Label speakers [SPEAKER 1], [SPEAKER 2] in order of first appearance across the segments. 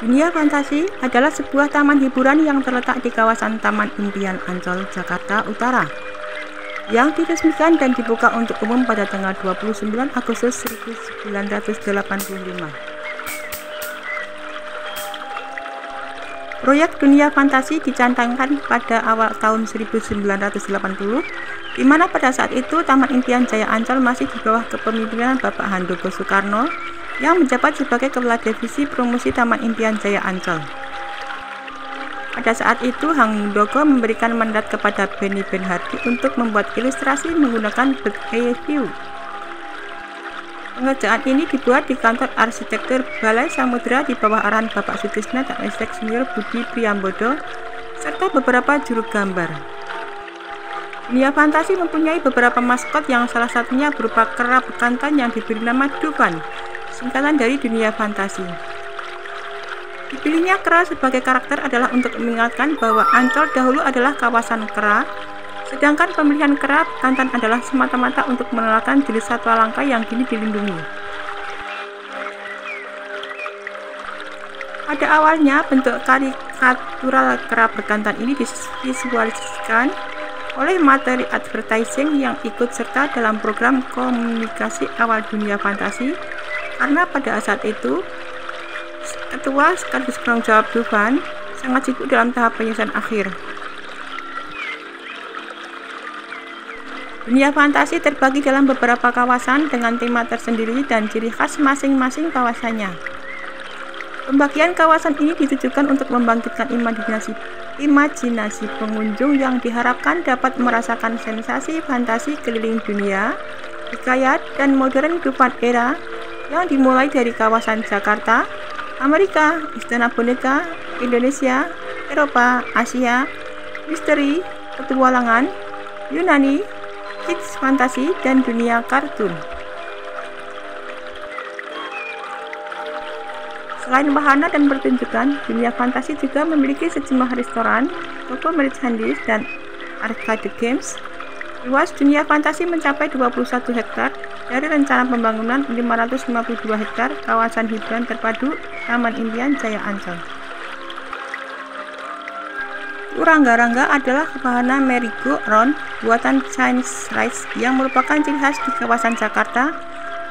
[SPEAKER 1] Dunia Fantasi adalah sebuah taman hiburan yang terletak di kawasan Taman Impian Ancol, Jakarta Utara, yang diresmikan dan dibuka untuk umum pada tanggal 29 Agustus 1985. Proyek Dunia Fantasi dicantangkan pada awal tahun 1980, di mana pada saat itu Taman Impian Jaya Ancol masih di bawah kepemimpinan Bapak Handoko Soekarno yang menjabat sebagai Kepala Divisi Promosi Taman Impian Jaya Ancol. Pada saat itu, Handoko memberikan mandat kepada Benny Bernhardi untuk membuat ilustrasi menggunakan Bird Eye View. Pengerjaan ini dibuat di kantor arsitektur Balai Samudra di bawah arahan Bapak Sutisna dan arsitek senior Budi Priambodo, serta beberapa juru gambar. Dunia Fantasi mempunyai beberapa maskot yang salah satunya berupa kera bekantan yang diberi nama Dufan, singkatan dari Dunia Fantasi. Dipilihnya kera sebagai karakter adalah untuk mengingatkan bahwa Ancol dahulu adalah kawasan kera, sedangkan pemilihan kera bekantan adalah semata-mata untuk mengenalkan jenis satwa langka yang kini dilindungi. Pada awalnya, bentuk karikatural kera bekantan ini divisualisasikan oleh materi advertising yang ikut serta dalam program komunikasi awal Dunia Fantasi, karena pada saat itu ketua sekaligus penanggung jawab Dufan sangat sibuk dalam tahap penyusunan akhir. Dunia Fantasi terbagi dalam beberapa kawasan dengan tema tersendiri dan ciri khas masing-masing kawasannya. Pembagian kawasan ini ditujukan untuk membangkitkan imajinasi pengunjung yang diharapkan dapat merasakan sensasi fantasi keliling dunia, hikayat, dan modern Dufan era yang dimulai dari kawasan Jakarta, Amerika, Istana Boneka, Indonesia, Eropa, Asia, misteri, petualangan, Yunani, kids fantasi, dan dunia kartun. Selain wahana dan pertunjukan, Dunia Fantasi juga memiliki sejumlah restoran, toko merchandise, dan arcade games. Luas Dunia Fantasi mencapai 21 hektar dari rencana pembangunan 552 hektar kawasan hiburan terpadu Taman Impian Jaya Ancol. Rangga-rangga adalah wahana merry-go-round buatan Chinese Rice yang merupakan ciri khas di kawasan Jakarta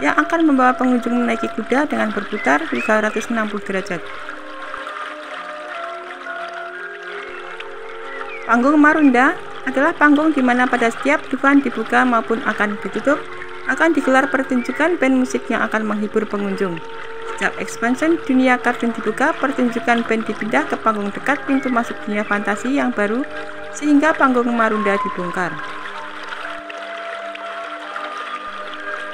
[SPEAKER 1] yang akan membawa pengunjung menaiki kuda dengan berputar 360 derajat. Panggung Marunda adalah panggung di mana pada setiap Dufan dibuka maupun akan ditutup akan digelar pertunjukan band musik yang akan menghibur pengunjung. Sejak expansion dunia kartun dibuka, pertunjukan band dipindah ke panggung dekat pintu masuk Dunia Fantasi yang baru sehingga panggung Marunda dibongkar.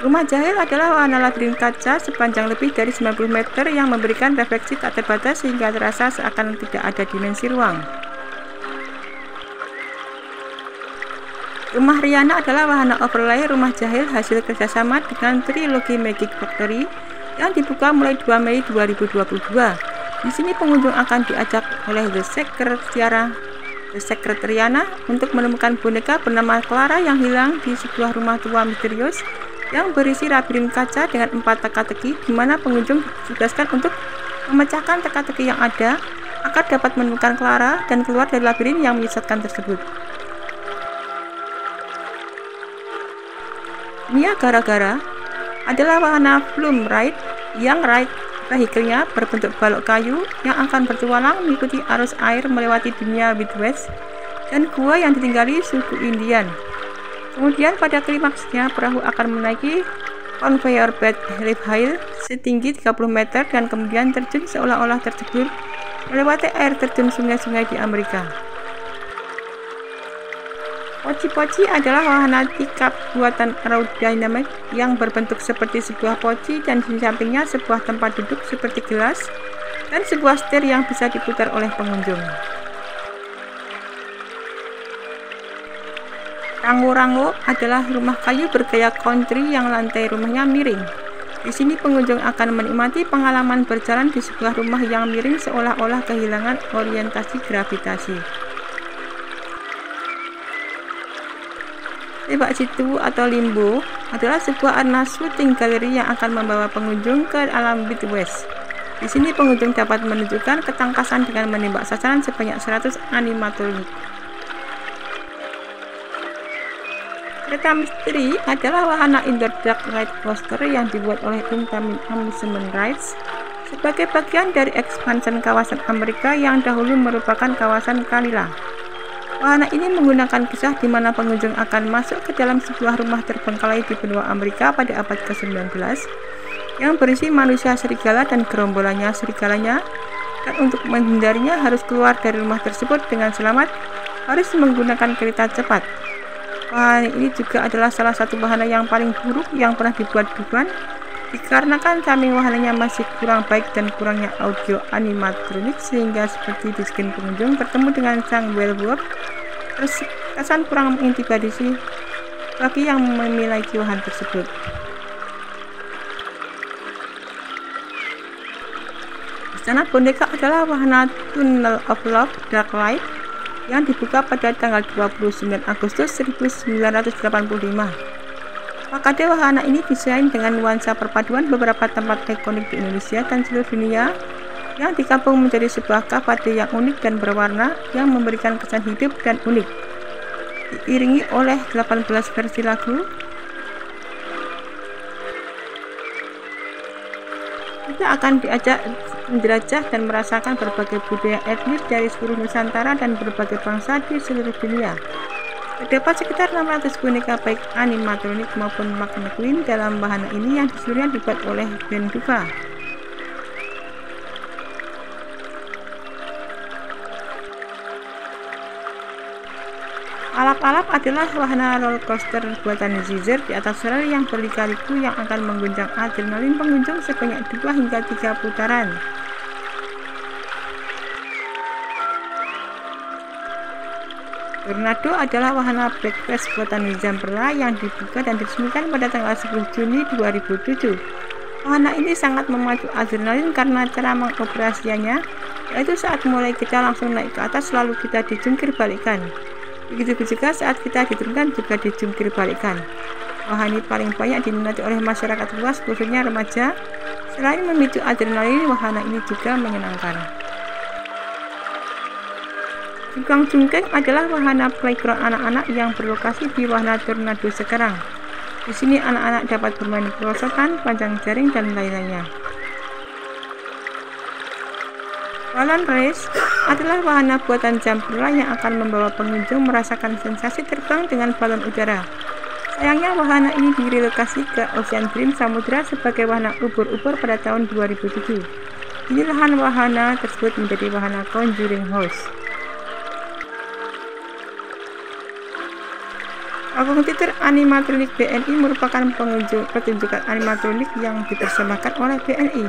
[SPEAKER 1] Rumah Jahil adalah wahana labirin kaca sepanjang lebih dari 90 meter yang memberikan refleksi tak terbatas sehingga terasa seakan tidak ada dimensi ruang. Rumah Riana adalah wahana overlay Rumah Jahil hasil kerjasama dengan Trilogy Magic Factory yang dibuka mulai 2 Mei 2022. Di sini pengunjung akan diajak oleh The Secretariana untuk menemukan boneka bernama Clara yang hilang di sebuah rumah tua misterius yang berisi labirin kaca dengan 4 teka-teki, di mana pengunjung ditugaskan untuk memecahkan teka-teki yang ada agar dapat menemukan Clara dan keluar dari labirin yang menyesatkan tersebut. Dunia Gara-Gara adalah wahana Flume Ride yang ride vehikelnya berbentuk balok kayu yang akan bertualang mengikuti arus air melewati dunia Wild West dan gua yang ditinggali suku Indian. Kemudian pada klimaksnya perahu akan menaiki conveyor belt lift hill setinggi 30 meter dan kemudian terjun seolah-olah tercebur melewati air terjun sungai-sungai di Amerika. Poci-poci adalah wahana tikap buatan aerodinamik yang berbentuk seperti sebuah poci dan di sampingnya sebuah tempat duduk seperti gelas dan sebuah setir yang bisa diputar oleh pengunjung. Rango-rango adalah rumah kayu bergaya country yang lantai rumahnya miring. Di sini pengunjung akan menikmati pengalaman berjalan di sebuah rumah yang miring seolah-olah kehilangan orientasi gravitasi. Tebak Situ atau Limbo adalah sebuah arena syuting galeri yang akan membawa pengunjung ke alam Wild West. Di sini pengunjung dapat menunjukkan ketangkasan dengan menembak sasaran sebanyak 100 animatronik. Kereta misteri adalah wahana indoor dark ride coaster yang dibuat oleh Incoming Amusement Rides sebagai bagian dari expansion kawasan Amerika yang dahulu merupakan kawasan Kalila. Wahana ini menggunakan kisah di mana pengunjung akan masuk ke dalam sebuah rumah terbengkalai di benua Amerika pada abad ke-19 yang berisi manusia serigala dan gerombolannya serigalanya, dan untuk menghindarinya harus keluar dari rumah tersebut dengan selamat harus menggunakan kereta cepat. Wahana ini juga adalah salah satu wahana yang paling buruk yang pernah dibuat Dufan, dikarenakan samping wahananya masih kurang baik dan kurangnya audio animatronik, sehingga seperti di screen pengunjung bertemu dengan sang werewolf terkesan kurang mengintimidasi bagi yang memiliki wahana tersebut. Istana Boneka adalah wahana Tunnel of Love Dark Ride yang dibuka pada tanggal 29 Agustus 1985. Pakade wahana ini didesain dengan nuansa perpaduan beberapa tempat ikonik di Indonesia dan seluruh dunia yang digabung menjadi sebuah kafade yang unik dan berwarna yang memberikan kesan hidup dan unik. Diiringi oleh 18 versi lagu, kita akan diajak menjelajah dan merasakan berbagai budaya etnis dari seluruh Nusantara dan berbagai bangsa di seluruh dunia. Terdapat sekitar 600 boneka baik animatronik maupun mannequin dalam wahana ini yang seluruhnya dibuat oleh band Dufa. Alap-alap adalah wahana roller coaster buatan Zizzer di atas rel yang berliku-liku yang akan mengguncang adrenalin pengunjung sebanyak 2 hingga 3 putaran. Tornado adalah wahana breakfast buatan Zamperla yang dibuka dan diresmikan pada tanggal 10 Juni 2007. Wahana ini sangat memacu adrenalin karena cara mengoperasikannya, yaitu saat mulai kita langsung naik ke atas lalu kita dijungkir balikkan. Begitu juga saat kita diturunkan juga dijungkir balikkan. Wahana ini paling banyak diminati oleh masyarakat luas, khususnya remaja. Selain memicu adrenalin, wahana ini juga menyenangkan. Jungkang Jungkeng adalah wahana playground anak-anak yang berlokasi di wahana Tornado sekarang. Di sini anak-anak dapat bermain perosotan, panjang jaring, dan lain-lainnya. Balon Race adalah wahana buatan Zamperla yang akan membawa pengunjung merasakan sensasi terbang dengan balon udara. Sayangnya wahana ini direlokasi ke Ocean Dream Samudra sebagai wahana ubur-ubur pada tahun 2007. Kini lahan wahana tersebut menjadi wahana Conjuring House. Panggung teater animatronik BNI merupakan pertunjukan animatronik yang dipersembahkan oleh BNI.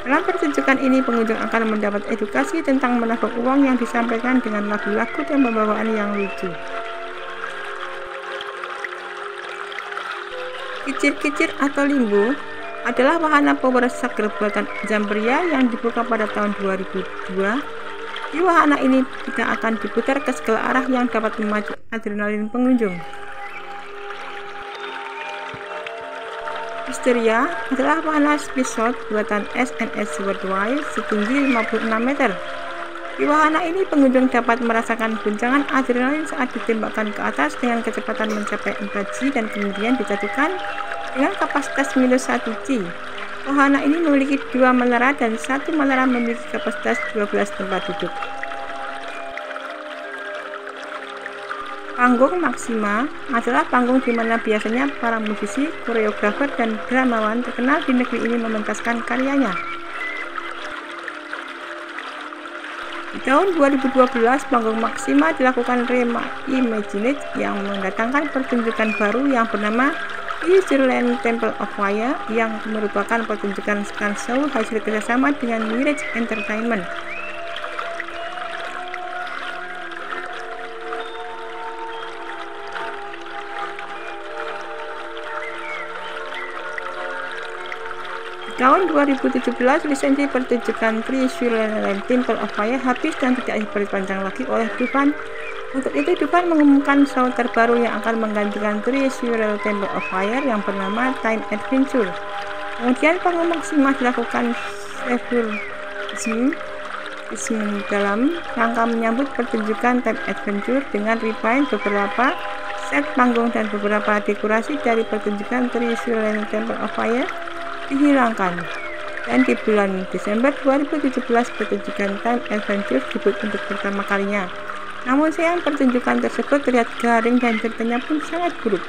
[SPEAKER 1] Dalam pertunjukan ini, pengunjung akan mendapat edukasi tentang menabung uang yang disampaikan dengan lagu-lagu dan pembawaan yang lucu. Kicir-kicir atau limbo adalah wahana power sucker buatan Zamperia yang dibuka pada tahun 2002. Di wahana ini kita akan diputar ke segala arah yang dapat memacu adrenalin pengunjung. Hysteria adalah wahana speedshot buatan SNS Worldwide setinggi 56 meter. Di wahana ini pengunjung dapat merasakan guncangan adrenalin saat ditembakkan ke atas dengan kecepatan mencapai 4G dan kemudian dijatuhkan dengan kapasitas -1G. Wahana ini memiliki 2 menara dan 1 menara memiliki kapasitas 12 tempat duduk. Panggung Maxima adalah panggung di mana biasanya para musisi, koreografer, dan dramawan terkenal di negeri ini mementaskan karyanya. Di tahun 2012, panggung Maxima dilakukan reimagined yang mendatangkan pertunjukan baru yang bernama Futureland Temple of Fire yang merupakan pertunjukan show hasil kerjasama dengan Mirage Entertainment. Tahun 2017, lisensi pertunjukan Futureland Temple of Fire habis dan tidak diperpanjang lagi oleh Dufan. Untuk itu, Dufan mengumumkan show terbaru yang akan menggantikan Futureland Temple of Fire yang bernama Time Adventure. Kemudian panggung Maxima dilakukan refurbishment dalam rangka menyambut pertunjukan Time Adventure dengan repaint beberapa set panggung dan beberapa dekorasi dari pertunjukan Treasureland Temple of Fire dihilangkan. Dan di bulan Desember 2017 pertunjukan Time Adventure debut untuk pertama kalinya. Namun sayang pertunjukan tersebut terlihat garing dan ceritanya pun sangat buruk.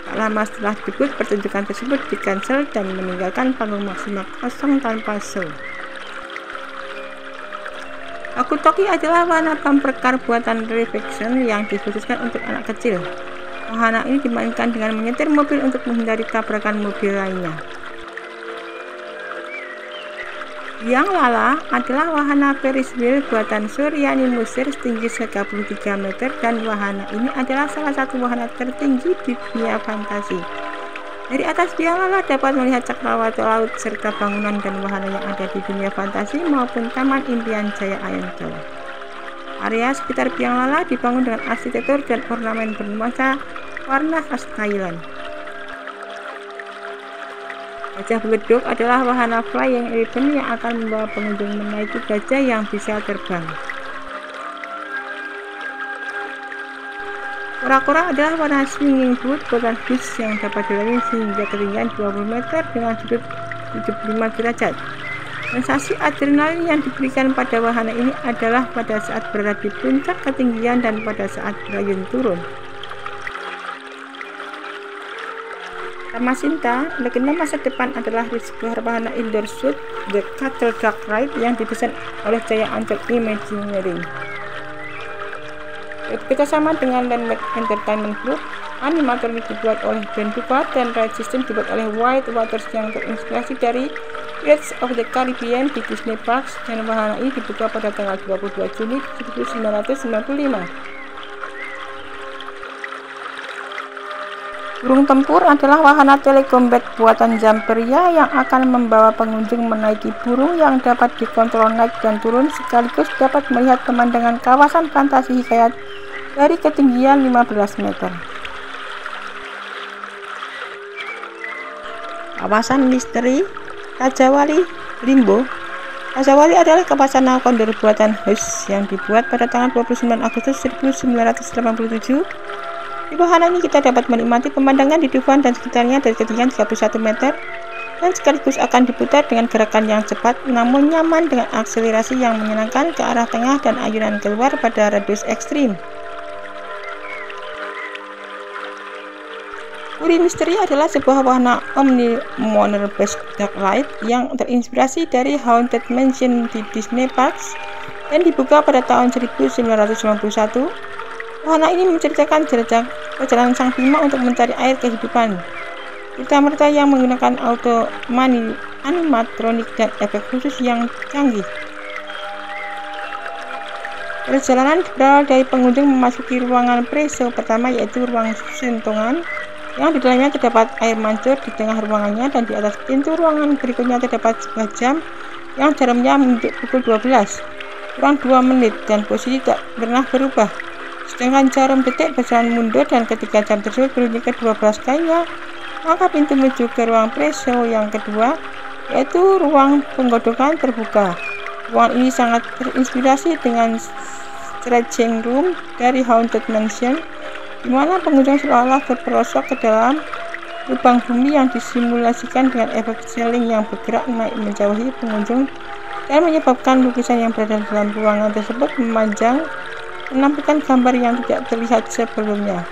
[SPEAKER 1] Tak lama setelah debut pertunjukan tersebut di-cancel dan meninggalkan panggung maksimal kosong tanpa show. Walkie-talkie adalah wahana bumper car buatan Reflection yang dikhususkan untuk anak kecil. Wahana ini dimainkan dengan menyetir mobil untuk menghindari tabrakan mobil lainnya. Biang Lala adalah wahana Ferris wheel buatan Suryani Musir setinggi 33 meter dan wahana ini adalah salah satu wahana tertinggi di dunia fantasi. Dari atas Biang Lala dapat melihat cakrawala laut serta bangunan dan wahana yang ada di dunia fantasi maupun Taman Impian Jaya Ancol. Area sekitar Biang Lala dibangun dengan arsitektur dan ornamen bernuansa warna khas Thailand. Gajah Beleduk adalah wahana flying elephant yang akan membawa pengunjung menaiki gajah yang bisa terbang. Kura-kura adalah warna swinging boat buatan bis yang dapat dilayani hingga ketinggian 20 meter dengan sudut 75 derajat. Sensasi adrenalin yang diberikan pada wahana ini adalah pada saat berada di puncak ketinggian dan pada saat berayun turun. Taman Sinta, legenda masa depan adalah sebuah wahana indoor shoot The Cattle Duck Ride yang didesain oleh Jaya Ancol Imagineering. Bekerjasama dengan Landmark Entertainment Group, animatronik dibuat oleh Ben Dupa dan ride system dibuat oleh White Waters yang terinspirasi dari Pirates of the Caribbean di Disney Parks, dan wahana ini dibuka pada tanggal 22 Juni 1995. Burung tempur adalah wahana telecombat buatan Zamperia yang akan membawa pengunjung menaiki burung yang dapat dikontrol naik dan turun sekaligus dapat melihat pemandangan kawasan fantasi hikayat dari ketinggian 15 meter. Kawasan misteri Raja Wali Limbo. Raja Wali adalah kawasan Now Condor buatan Hush yang dibuat pada tanggal 29 Agustus 1987. Di wahana ini kita dapat menikmati pemandangan di Dufan dan sekitarnya dari ketinggian 31 meter dan sekaligus akan diputar dengan gerakan yang cepat namun nyaman dengan akselerasi yang menyenangkan ke arah tengah dan ayunan keluar pada radius ekstrim. Puri Misteri adalah sebuah wahana omni-moner-based dark ride yang terinspirasi dari Haunted Mansion di Disney Parks dan dibuka pada tahun 1991. Wahana ini menceritakan perjalanan sang Bima untuk mencari air kehidupan. Cerita-cerita yang menggunakan animatronik dan efek khusus yang canggih. Perjalanan berawal dari pengunjung memasuki ruangan pre-show pertama, yaitu ruang sentongan, yang di dalamnya terdapat air mancur di tengah ruangannya, dan di atas pintu ruangan berikutnya terdapat sebuah jam yang jaramnya menunjuk pukul 12 kurang 2 menit dan posisi tak pernah berubah. Sedangkan jarum detik berjalan mundur, dan ketika jam tersebut berbunyi ke-12 kalinya, maka pintu menuju ke ruang pre-show yang kedua, yaitu ruang penggodokan terbuka. Ruangan ini sangat terinspirasi dengan staging room dari Haunted Mansion, di mana pengunjung seolah-olah terperosok ke dalam lubang bumi yang disimulasikan dengan efek ceiling yang bergerak naik menjauhi pengunjung dan menyebabkan lukisan yang berada dalam ruangan tersebut memanjang, menampilkan gambar yang tidak terlihat sebelumnya.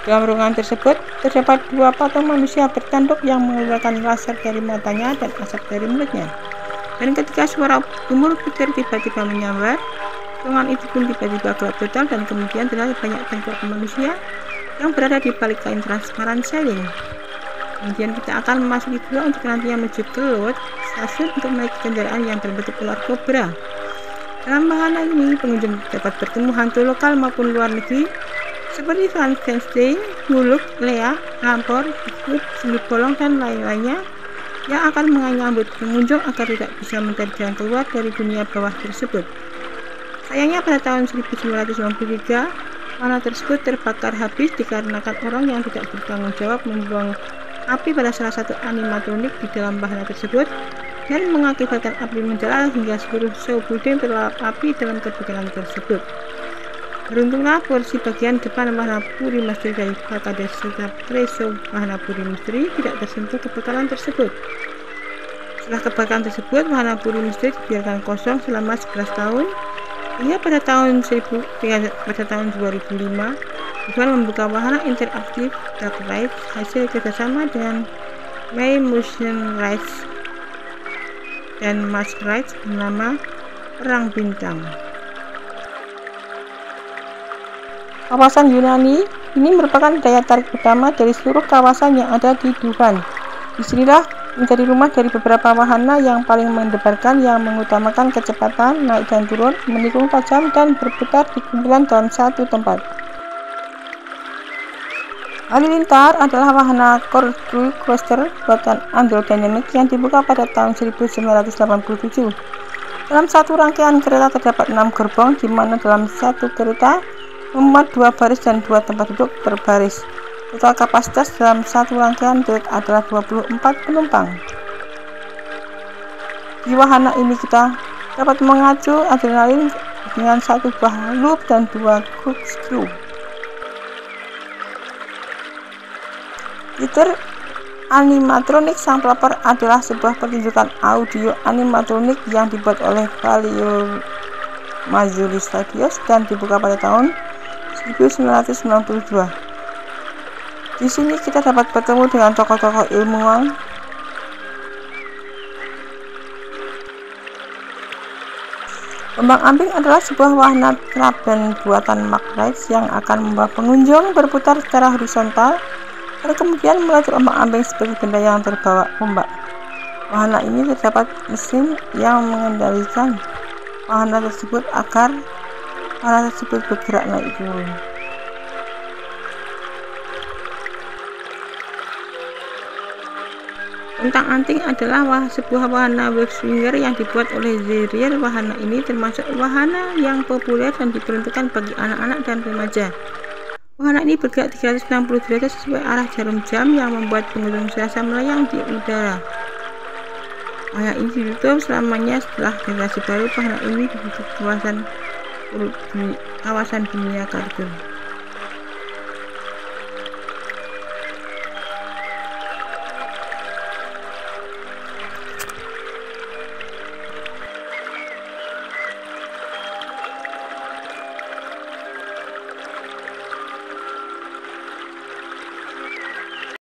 [SPEAKER 1] Dalam ruangan tersebut terdapat dua patung manusia bertanduk yang mengeluarkan laser dari matanya dan asap dari mulutnya. Dan ketika suara gemuruh petir tiba-tiba menyambar, ruangan itu pun tiba-tiba gelap total, dan kemudian terlihat banyak tengkorak manusia yang berada di balik kain transparan ceiling. Kemudian kita akan memasuki gua untuk nantinya menuju ke Lot stasiun untuk menaiki kendaraan yang berbentuk ular kobra. Dalam wahana ini, pengunjung dapat bertemu hantu lokal maupun luar negeri seperti Frankenstein, Muluk, Lea, Rampor, Bigfoot, Sumber Bolong, dan lain-lainnya yang akan menyambut pengunjung agar tidak bisa mencari jalan keluar dari dunia bawah tersebut. Sayangnya pada tahun 1993, wahana tersebut terbakar habis dikarenakan orang yang tidak bertanggung jawab membuang api pada salah satu animatronik di dalam wahana tersebut, dan mengakibatkan api menjalar hingga seluruh show building terlalap api dalam kebakaran tersebut. Beruntunglah porsi bagian depan wahana Puri Misteri dari Bakades serta pre-show wahana Puri Misteri tidak tersentuh kebakaran tersebut. Setelah kebakaran tersebut, wahana Puri Misteri dibiarkan kosong selama 11 tahun hingga pada tahun 2005 Tuhan membuka wahana interaktif Dark Rides hasil kerjasama dengan May Motion Rides dan Mask Rides bernama Perang Bintang. Kawasan Yunani ini merupakan daya tarik utama dari seluruh kawasan yang ada di Dufan. Disinilah menjadi rumah dari beberapa wahana yang paling mendebarkan, yang mengutamakan kecepatan, naik dan turun, menikung tajam, dan berputar di kumpulan dalam satu tempat. Halilintar adalah wahana Corkscrew Coaster buatan Andro Dynamics yang dibuka pada tahun 1987. Dalam satu rangkaian kereta terdapat 6 gerbong, di mana dalam satu kereta memuat 2 baris dan 2 tempat duduk per baris. Total kapasitas dalam satu rangkaian trek adalah 24 penumpang. Di wahana ini kita dapat mengacu adrenalin dengan 1 buah loop dan 2 corkscrew. Fitur animatronik sang pelopor adalah sebuah pertunjukan audio animatronik yang dibuat oleh Valio Mazzoli Studios dan dibuka pada tahun 1992. Di sini kita dapat bertemu dengan tokoh-tokoh ilmuwan, Kembang-ambing adalah sebuah wahana teraben buatan Mack Rides yang akan membawa pengunjung berputar secara horizontal dan kemudian melatih ombak-ambing seperti benda yang terbawa ombak. Wahana ini terdapat mesin yang mengendalikan wahana tersebut agar wahana tersebut bergerak naik turun. Untang-anting adalah sebuah wahana wave swinger yang dibuat oleh Zerier. Wahana ini termasuk wahana yang populer dan diperuntukkan bagi anak-anak dan remaja. Wahana ini bergerak 360 derajat sesuai arah jarum jam yang membuat pengunjung serasa melayang di udara. Wahana ini ditutup selamanya setelah generasi baru. Wahana ini ditutup kawasan dunia kartun.